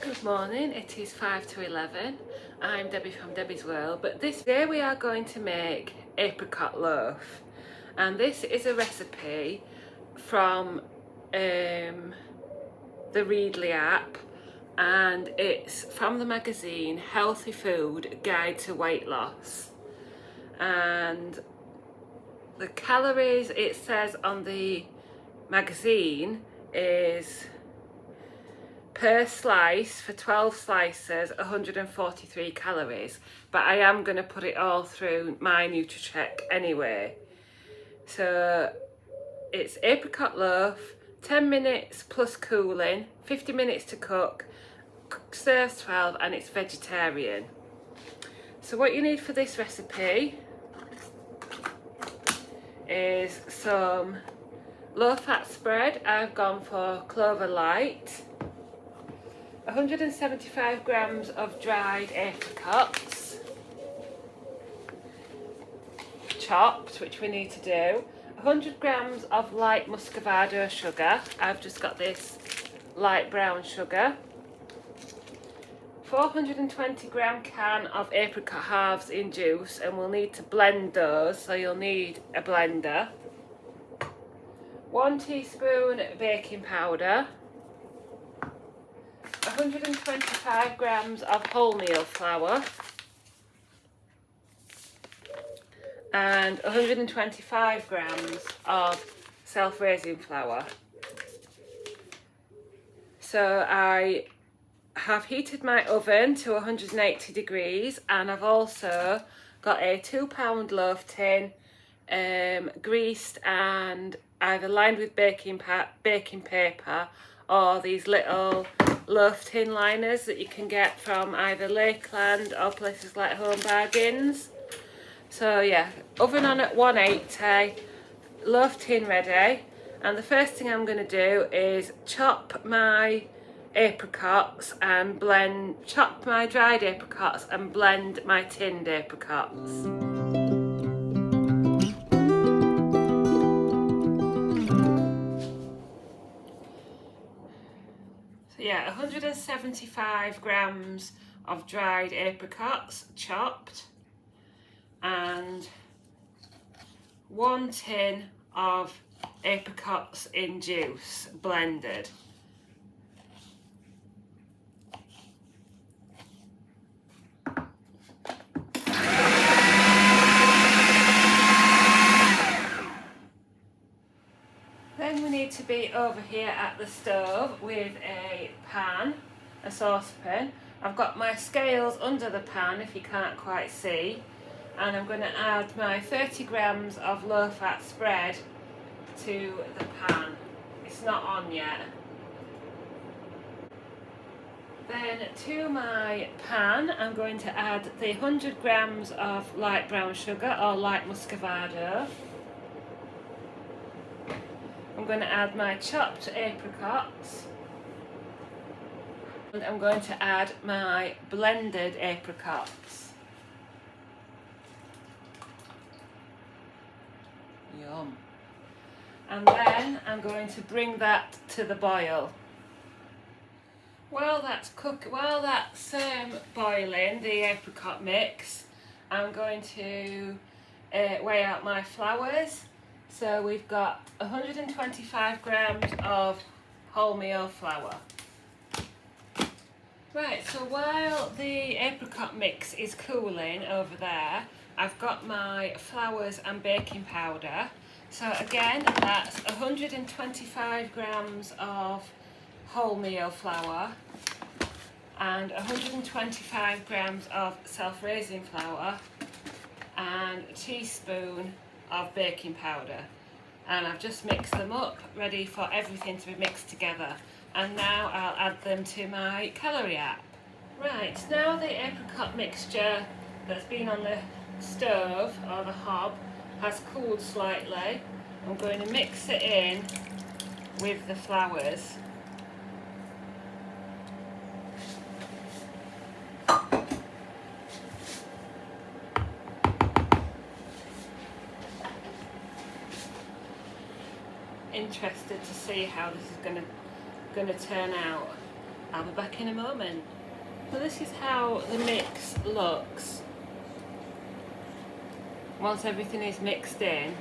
Good morning, it is 5 to 11. I'm Debbie from Debbie's World, but this day we are going to make apricot loaf, and this is a recipe from the Readly app, and it's from the magazine Healthy Food Guide to Weight Loss. And the calories it says on the magazine is per slice, for 12 slices, 143 calories, but I am going to put it all through my NutriCheck anyway. So it's apricot loaf, 10 minutes plus cooling, 50 minutes to cook, serves 12, and it's vegetarian. So what you need for this recipe is some low fat spread. I've gone for Clover Light, 175 grams of dried apricots, chopped, which we need to do, 100 grams of light muscovado sugar. I've just got this light brown sugar, 420 gram can of apricot halves in juice, and we'll need to blend those, so you'll need a blender, 1 teaspoon baking powder, 125 grams of wholemeal flour, and 125 grams of self-raising flour. So I have heated my oven to 180 degrees, and I've also got a 2-pound loaf tin, greased and either lined with baking paper or these little loaf tin liners that you can get from either Lakeland or places like Home Bargains. So yeah, oven on at 180, loaf tin ready, and the first thing I'm going to do is chop my apricots and chop my dried apricots and blend my tinned apricots. Yeah, 175 grams of dried apricots chopped, and 1 tin of apricots in juice blended. Then we need to be over here at the stove with a pan, a saucepan. I've got my scales under the pan if you can't quite see, and I'm going to add my 30 grams of low fat spread to the pan. It's not on yet. Then to my pan I'm going to add the 100 grams of light brown sugar or light muscovado. I'm going to add my chopped apricots, and I'm going to add my blended apricots. Yum. And then I'm going to bring that to the boil. While that's boiling, the apricot mix, I'm going to weigh out my flours. So we've got 125 grams of wholemeal flour. Right, so while the apricot mix is cooling over there, I've got my flours and baking powder. So again, that's 125 grams of wholemeal flour and 125 grams of self-raising flour and a teaspoon of baking powder, and I've just mixed them up, ready for everything to be mixed together. And now I'll add them to my calorie app. Right, now the apricot mixture that's been on the stove or the hob has cooled slightly. I'm going to mix it in with the flours. Interested to see how this is going to turn out. I'll be back in a moment. So this is how the mix looks once everything is mixed in.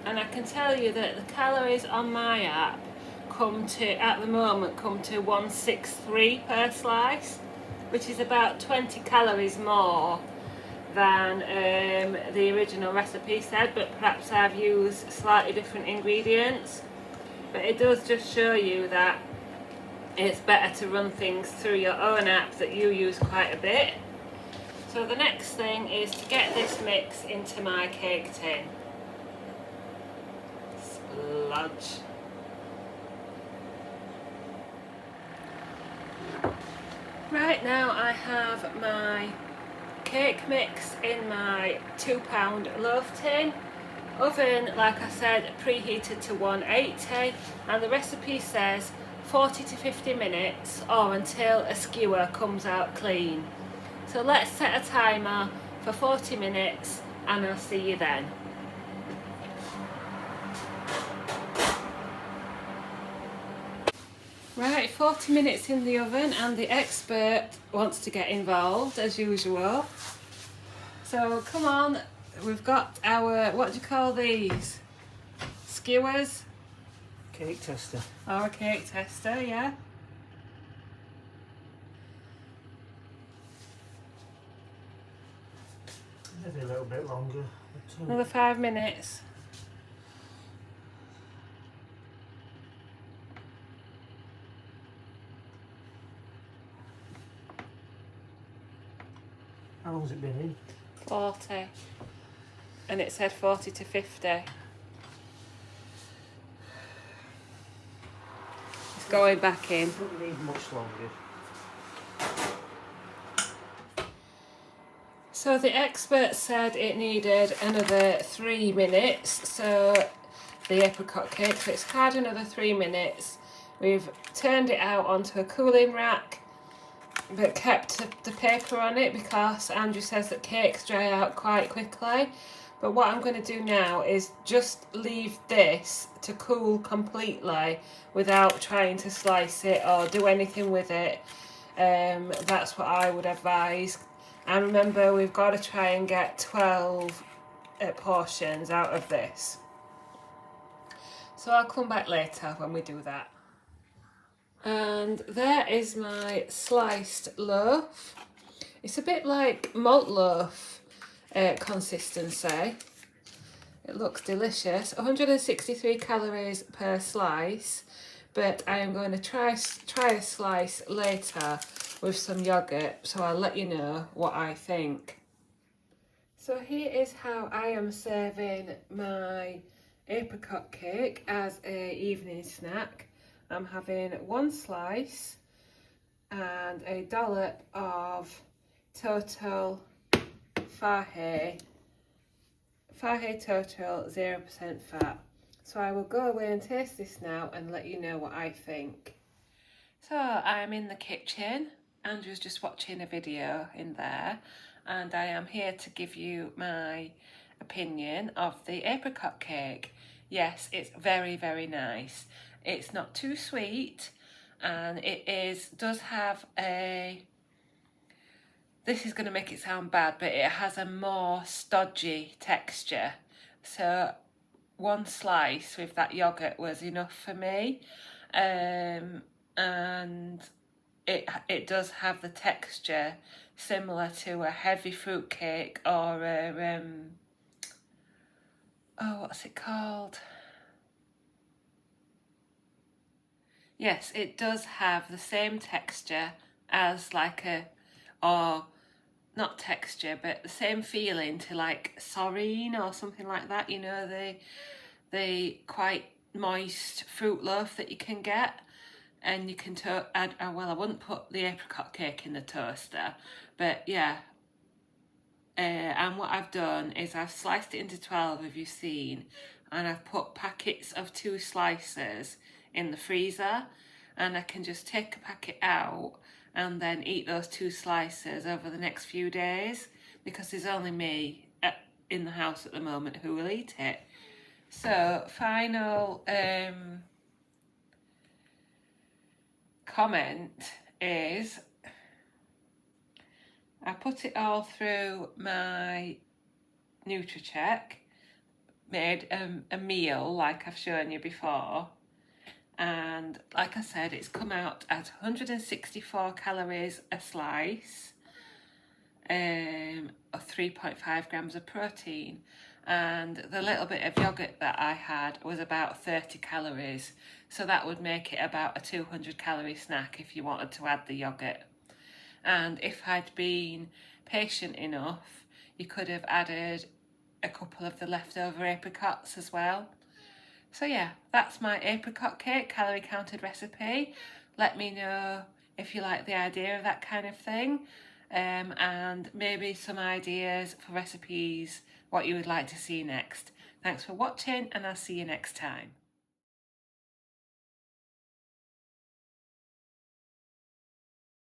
And I can tell you that the calories on my app at the moment come to 163 per slice, which is about 20 calories more than the original recipe said, but perhaps I've used slightly different ingredients. But it does just show you that it's better to run things through your own app that you use quite a bit. So the next thing is to get this mix into my cake tin. Splodge. Right, now I have my cake mix in my 2-pound loaf tin. Oven, like I said, preheated to 180, and the recipe says 40 to 50 minutes or until a skewer comes out clean. So let's set a timer for 40 minutes and I'll see you then. Right, 40 minutes in the oven and the expert wants to get involved as usual. So come on, we've got our, what do you call these? Skewers? Cake tester. Or a cake tester, yeah. Maybe a little bit longer. Another 5 minutes. How long's it been in? 40. And it said 40 to 50. It's going back in. Doesn't need much longer. So the expert said it needed another 3 minutes, so the apricot cake, so it's had another 3 minutes. We've turned it out onto a cooling rack, but kept the paper on it because Andrew says that cakes dry out quite quickly. But what I'm going to do now is just leave this to cool completely without trying to slice it or do anything with it. That's what I would advise. And remember, we've got to try and get 12 portions out of this. So I'll come back later when we do that. And there is my sliced loaf. It's a bit like malt loaf consistency. It looks delicious. 163 calories per slice, but I am going to try a slice later with some yogurt, so I'll let you know what I think. So here is how I am serving my apricot cake as an evening snack. I'm having 1 slice and a dollop of total Fahey total 0% fat. So I will go away and taste this now and let you know what I think. So I'm in the kitchen. Andrew's just watching a video in there, and I am here to give you my opinion of the apricot cake. Yes, it's very, very nice. It's not too sweet, and does have a, this is going to make it sound bad, but it has a more stodgy texture. So 1 slice with that yogurt was enough for me, and it does have the texture similar to a heavy fruit cake or a oh, what's it called? Yes, it does have the same texture as like or not texture, but the same feeling to like Sorreen or something like that, you know, the quite moist fruit loaf that you can get. And you can add, well, I wouldn't put the apricot cake in the toaster, but yeah. And what I've done is I've sliced it into 12, as you've seen, and I've put packets of 2 slices in the freezer, and I can just take a packet out and then eat those 2 slices over the next few days, because there's only me in the house at the moment who will eat it. So final comment is I put it all through my NutriCheck, made a meal like I've shown you before, and like I said, it's come out at 164 calories a slice, or 3.5 grams of protein, and the little bit of yogurt that I had was about 30 calories, so that would make it about a 200 calorie snack if you wanted to add the yogurt. And if I'd been patient enough, you could have added a couple of the leftover apricots as well. So yeah, that's my apricot cake calorie counted recipe. Let me know if you like the idea of that kind of thing, and maybe some ideas for recipes, what you would like to see next. Thanks for watching, and I'll see you next time.